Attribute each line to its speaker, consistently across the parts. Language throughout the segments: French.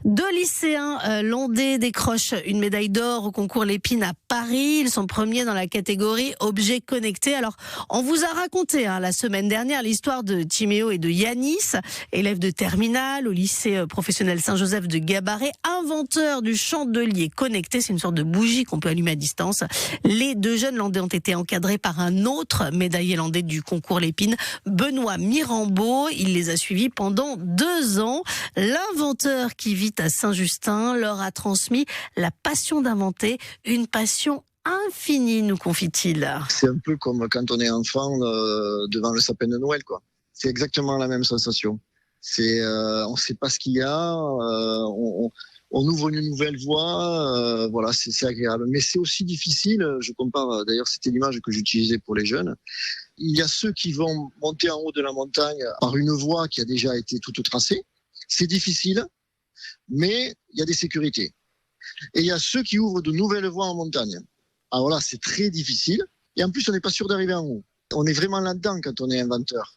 Speaker 1: Deux lycéens landais décrochent une médaille d'or au concours Lépine à Paris. Ils sont premiers dans la catégorie objets connectés. Alors, on vous a raconté la semaine dernière l'histoire de Timéo et de Yanis, élèves de terminale au lycée professionnel Saint-Joseph de Gabarret, inventeurs du chandelier connecté. C'est une sorte de bougie qu'on peut allumer à distance. Les deux jeunes landais ont été encadrés par un autre médaillé landais du concours Lépine, Benoît Mirambeau. Il les a suivis pendant 2 ans. L'inventeur qui vit à Saint-Justin leur a transmis la passion d'inventer, une passion infinie, nous confie-t-il.
Speaker 2: C'est un peu comme quand on est enfant devant le sapin de Noël, quoi. C'est exactement la même sensation. On ne sait pas ce qu'il y a, on ouvre une nouvelle voie, voilà, c'est agréable. Mais c'est aussi difficile, je compare, d'ailleurs c'était l'image que j'utilisais pour les jeunes. Il y a ceux qui vont monter en haut de la montagne par une voie qui a déjà été toute tracée. C'est difficile, mais il y a des sécurités. Et il y a ceux qui ouvrent de nouvelles voies en montagne. Alors là, c'est très difficile. Et en plus, on n'est pas sûr d'arriver en haut. On est vraiment là-dedans quand on est inventeur.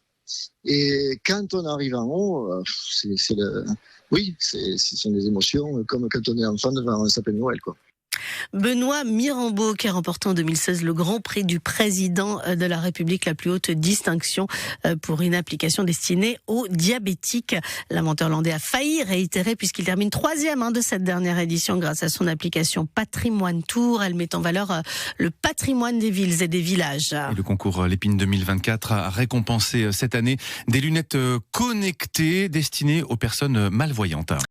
Speaker 2: Et quand on arrive en haut, ce sont des émotions comme quand on est enfant devant un sapin de Noël, quoi.
Speaker 1: Benoît Mirambeau qui a remporté en 2016 le Grand Prix du Président de la République, la plus haute distinction pour une application destinée aux diabétiques. L'inventeur landais a failli réitérer puisqu'il termine 3e de cette dernière édition grâce à son application Patrimoine Tour. Elle met en valeur le patrimoine des villes et des villages.
Speaker 3: Et le concours Lépine 2024 a récompensé cette année des lunettes connectées destinées aux personnes malvoyantes.